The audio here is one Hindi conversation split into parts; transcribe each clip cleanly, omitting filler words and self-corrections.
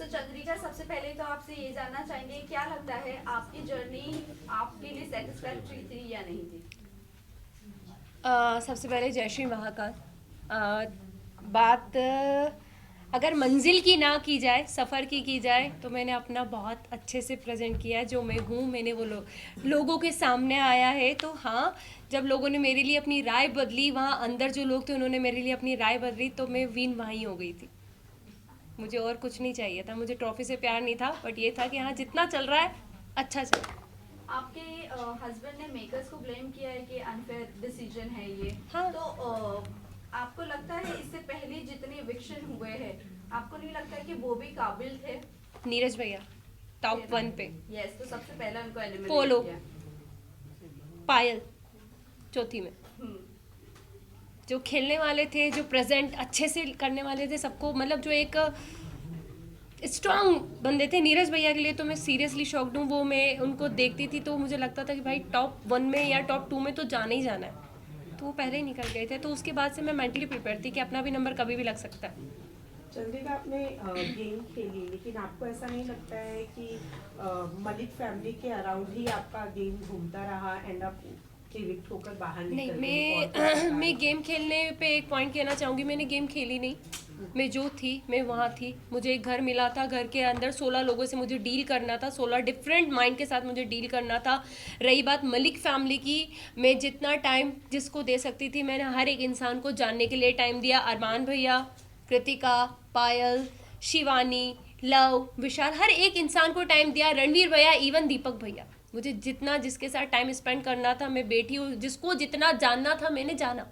सो चंद्रिका, सबसे पहले तो आपसे ये जानना चाहेंगे, क्या लगता है आपकी जर्नी आपके लिए सेटिस्फैक्ट्री थी या नहीं थी? सबसे पहले जय श्री महाकाल। बात अगर मंजिल की ना की जाए, सफ़र की जाए, तो मैंने अपना बहुत अच्छे से प्रेजेंट किया है जो मैं हूँ। मैंने वो लोगों के सामने आया है। तो हाँ, जब लोगों ने मेरे लिए अपनी राय बदली, वहाँ अंदर जो लोग थे उन्होंने मेरे लिए अपनी राय बदली, तो मैं विन वहीं हो गई थी। मुझे और कुछ नहीं चाहिए था, मुझे ट्रॉफी से प्यार नहीं था, बट ये था कि हाँ, जितना चल रहा है अच्छा चल रहा है। आपके हस्बैंड ने मेकर्स को ब्लेम किया है कि अनफेयर डिसीजन है ये। हाँ। तो आपको लगता है इससे पहले जितने इविक्शन हुए हैं, आपको नहीं लगता है कि वो भी काबिल थे? नीरज भैया टॉप 1 पे, यस, तो सबसे पहले उनको एलिमिनेट पोलो, किया। पायल चौथी में। हम्म, जो खेलने वाले थे, जो प्रेजेंट अच्छे से करने वाले थे सबको, मतलब जो एक स्ट्रांग बंदे थे, नीरज भैया के लिए तो मैं सीरियसली शॉक्ड हूँ। वो मैं उनको देखती थी तो मुझे लगता था कि भाई टॉप 1 में या टॉप 2 में तो जाना ही जाना है। तो वो पहले ही निकल गए थे, तो उसके बाद से मैं मेंटली प्रिपेयर थी कि अपना भी नंबर कभी भी लग सकता है। चंद्रिका, आपने गेम खेली, लेकिन आपको ऐसा नहीं लगता है कि मलिक फैमिली के अराउंड ही आपका गेम घूमता रहा, एंड आप इविक्ट होकर बाहर नहीं, निकल गई? मैं गेम खेलने पे एक पॉइंट कहना चाहूँगी, मैंने गेम खेली नहीं। मैं जो थी मैं वहाँ थी। मुझे एक घर मिला था, घर के अंदर 16 लोगों से मुझे डील करना था, 16 डिफरेंट माइंड के साथ मुझे डील करना था। रही बात मलिक फैमिली की, मैं जितना टाइम जिसको दे सकती थी मैंने हर एक इंसान को जानने के लिए टाइम दिया। अरमान भैया, कृतिका, पायल, शिवानी, लव, विशाल, हर एक इंसान को टाइम दिया। रणवीर भैया, इवन दीपक भैया, मुझे जितना जिसके साथ टाइम स्पेंड करना था, मैं बेटी हूँ, जिसको जितना जानना था मैंने जाना।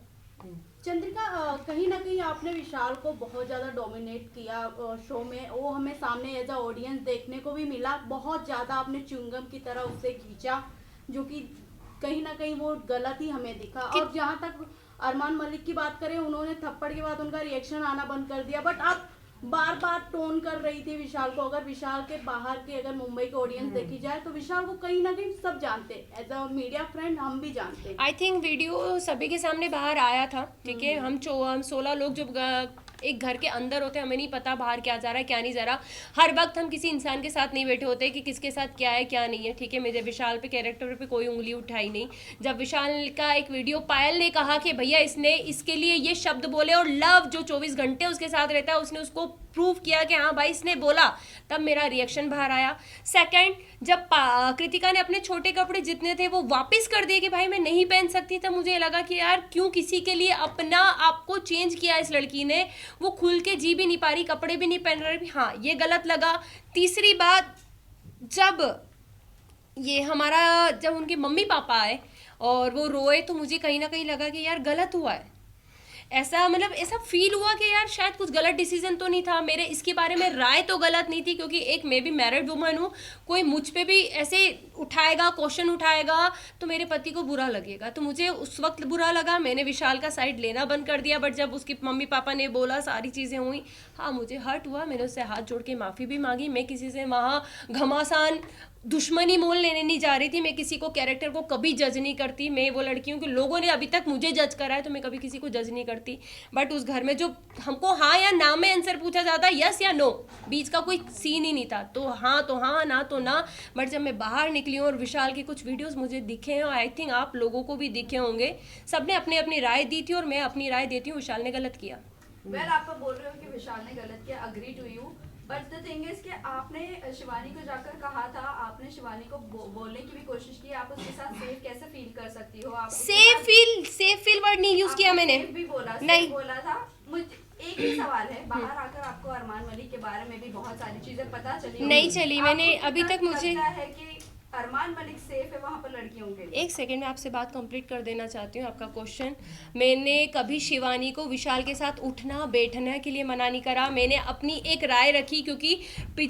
चंद्रिका, कहीं ना कहीं आपने विशाल को बहुत ज़्यादा डोमिनेट किया शो में। वो हमें सामने एज अ ऑडियंस देखने को भी मिला। बहुत ज़्यादा आपने च्युइंगम की तरह उससे खींचा, जो कि कहीं ना कहीं वो गलत ही हमें दिखा। और जहाँ तक अरमान मलिक की बात करें, उन्होंने थप्पड़ के बाद उनका रिएक्शन आना बंद कर दिया, बट आप बार बार टोन कर रही थी विशाल को। अगर विशाल के बाहर के, अगर मुंबई के ऑडियंस देखी जाए, तो विशाल को कहीं ना कहीं सब जानते हैं, एज अ मीडिया फ्रेंड हम भी जानते हैं। आई थिंक वीडियो सभी के सामने बाहर आया था, ठीक है। हम 16 लोग जो एक घर के अंदर होते हैं, हमें नहीं पता बाहर क्या जा रहा है क्या नहीं जा रहा। हर वक्त हम किसी इंसान के साथ नहीं बैठे होते कि किसके साथ क्या है क्या नहीं है, ठीक है। मेरे विशाल पे, कैरेक्टर पे कोई उंगली उठाई नहीं। जब विशाल का एक वीडियो पायल ने कहा कि भैया इसने इसके लिए ये शब्द बोले, और लव जो 24 घंटे उसके साथ रहता है उसने उसको प्रूव किया कि हाँ भाई इसने बोला, तब मेरा रिएक्शन बाहर आया। सेकंड, जब कृतिका ने अपने छोटे कपड़े जितने थे वो वापस कर दिए कि भाई मैं नहीं पहन सकती, तब मुझे लगा कि यार क्यों किसी के लिए अपना आपको चेंज किया इस लड़की ने। वो खुल के जी भी नहीं पा रही, कपड़े भी नहीं पहन रही, हाँ ये गलत लगा। तीसरी बात, जब ये हमारा जब उनके मम्मी पापा आए और वो रोए, तो मुझे कहीं ना कहीं लगा कि यार गलत हुआ है। ऐसा मतलब ऐसा फील हुआ कि यार शायद कुछ गलत डिसीजन तो नहीं था मेरे, इसके बारे में राय तो गलत नहीं थी, क्योंकि एक मैं भी मैरिड वुमन हूँ। कोई मुझ पे भी ऐसे उठाएगा, क्वेश्चन उठाएगा, तो मेरे पति को बुरा लगेगा। तो मुझे उस वक्त बुरा लगा, मैंने विशाल का साइड लेना बंद कर दिया। बट जब उसके मम्मी पापा ने बोला, सारी चीज़ें हुई, हाँ मुझे हर्ट हुआ। मैंने उससे हाथ जोड़ के माफ़ी भी मांगी। मैं किसी से वहाँ घमासान दुश्मनी मोल लेने नहीं जा रही थी। मैं किसी को, कैरेक्टर को कभी जज नहीं करती। मैं वो लड़की हूँ कि लोगों ने अभी तक मुझे जज करा है, तो मैं कभी किसी को जज नहीं करती। बट उस घर में जो हमको हाँ या ना में आंसर पूछा जाता, यस या नो, बीच का कोई सीन ही नहीं था। तो हाँ, ना तो ना। बट जब मैं बाहर निकली हूँ और विशाल के कुछ वीडियोस मुझे दिखे हैं, और आई थिंक आप लोगों को भी दिखे होंगे, सबने अपनी अपनी राय दी थी और मैं अपनी राय देती हूँ, विशाल ने गलत किया। वेल, आप बोल रहे हो कि विशाल ने गलत किया, agree to you. But the thing is कि आपने शिवानी को जाकर कहा था, आपने शिवानी को बोलने की भी कोशिश की, आप उसके साथ सेफ कैसे फील कर सकती हो? आप सेफ फील वर्ड नहीं यूज किया मैंने। भी बोला, नहीं बोला था। मुझे एक ही सवाल है, बाहर आकर आपको अरमान मलिक के बारे में भी बहुत सारी चीजें पता चली नहीं चली, मैंने अभी तक मुझे है कि अरमान मलिक सेफ है वहाँ पर लड़कियों के लिए? एक सेकेंड में आपसे बात कंप्लीट कर देना चाहती हूँ। आपका क्वेश्चन, मैंने कभी शिवानी को विशाल के साथ उठना बैठने के लिए मना नहीं करा। मैंने अपनी एक राय रखी, क्योंकि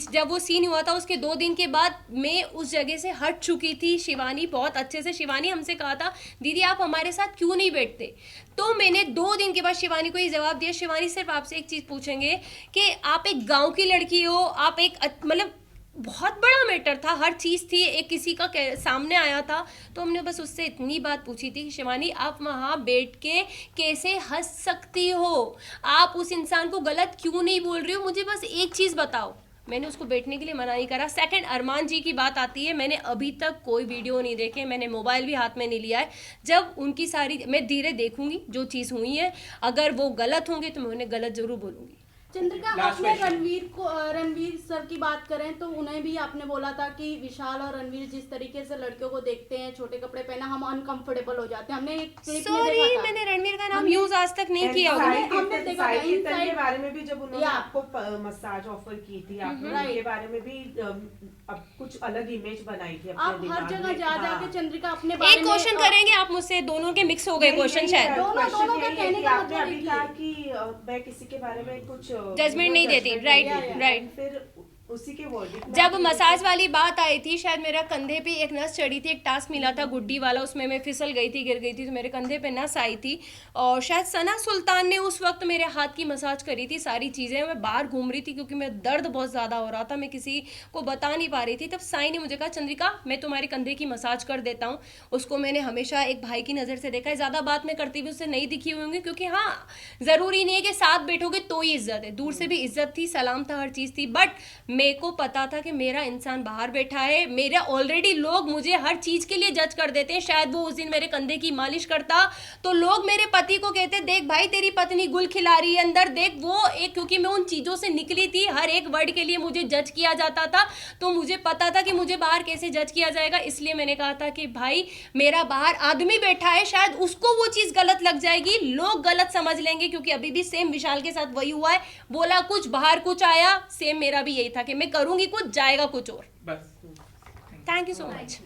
जब वो सीन हुआ था उसके 2 दिन के बाद मैं उस जगह से हट चुकी थी। शिवानी बहुत अच्छे से, शिवानी हमसे कहा था दीदी आप हमारे साथ क्यों नहीं बैठते, तो मैंने 2 दिन के बाद शिवानी को ये जवाब दिया, शिवानी सिर्फ आपसे एक चीज़ पूछेंगे कि आप एक गाँव की लड़की हो, आप एक मतलब बहुत बड़ा मैटर था, हर चीज़ थी, एक किसी का सामने आया था, तो हमने बस उससे इतनी बात पूछी थी कि शिवानी आप वहाँ बैठ के कैसे हंस सकती हो, आप उस इंसान को गलत क्यों नहीं बोल रही हो, मुझे बस एक चीज़ बताओ। मैंने उसको बैठने के लिए मना नहीं करा। सेकंड, अरमान जी की बात आती है, मैंने अभी तक कोई वीडियो नहीं देखे, मैंने मोबाइल भी हाथ में नहीं लिया है। जब उनकी सारी मैं धीरे देखूंगी जो चीज़ हुई है, अगर वो गलत होंगे तो मैं उन्हें गलत जरूर बोलूंगी। चंद्रिका, Last आपने question. रणवीर सर की बात करें तो उन्हें भी आपने बोला था कि विशाल और रणवीर जिस तरीके से लड़कियों को देखते हैं छोटे कपड़े पहना, हम अनकंफर्टेबल हो जाते हैं। हमने एक क्लिप में सॉरी, देखा था। मैंने रणवीर का नाम हमने- यूज आज तक नहीं किया होगा। हमने देखा था, साई कीर्तन के inside- बारे में भी जब उन्होंने Yeah. आपको मसाज ऑफर की थी, आपने right. उनके बारे में भी अब कुछ अलग इमेज बनाई थी अपने आप हर दिमाग जगह में। जा हाँ। जाके चंद्रिका अपने बारे एक क्वेश्चन करेंगे आप मुझसे, दोनों के मिक्स हो गए क्वेश्चन शायद। दोनों का कहने का आपने मतलब अभी एक ही कहा है। कि मैं किसी के बारे में कुछ Judgment नहीं देती, right, right. फिर उसी के वर्डिक्ट में जब आप मसाज वाली बात आई थी, शायद मेरा कंधे पे एक नस चढ़ी थी, एक टास्क मिला था गुड्डी वाला, उसमें मैं फिसल गई थी, गिर गई थी, तो मेरे कंधे पे नस आई थी। और शायद सना सुल्तान ने उस वक्त मेरे हाथ की मसाज करी थी। सारी चीज़ें मैं बाहर घूम रही थी क्योंकि मैं दर्द बहुत ज़्यादा हो रहा था, मैं किसी को बता नहीं पा रही थी। तब साई ने मुझे कहा, चंद्रिका मैं तुम्हारे कंधे की मसाज कर देता हूँ। उसको मैंने हमेशा एक भाई की नज़र से देखा है, ज़्यादा बात मैं करती हुई उससे नहीं दिखी हुई होंगी, क्योंकि हाँ, ज़रूरी नहीं है कि साथ बैठोगे तो ही इज्जत है, दूर से भी इज्जत थी, सलाम था, हर चीज़ थी। बट मेरे को पता था कि मेरा इंसान बाहर बैठा है, मेरा ऑलरेडी लोग मुझे हर चीज के लिए जज कर देते हैं। शायद वो उस दिन मेरे कंधे की मालिश करता तो लोग मेरे पति को कहते, देख भाई तेरी पत्नी गुल खिला रही है अंदर, देख वो एक, क्योंकि मैं उन चीजों से निकली थी, हर एक वर्ड के लिए मुझे जज किया जाता था, तो मुझे पता था कि मुझे बाहर कैसे जज किया जाएगा। इसलिए मैंने कहा था कि भाई मेरा बाहर आदमी बैठा है, शायद उसको वो चीज गलत लग जाएगी, लोग गलत समझ लेंगे, क्योंकि अभी भी सेम विशाल के साथ वही हुआ है, बोला कुछ बाहर कुछ आया। सेम मेरा भी यही था कि मैं करूंगी कुछ, जाएगा कुछ और। बस थैंक यू सो मच।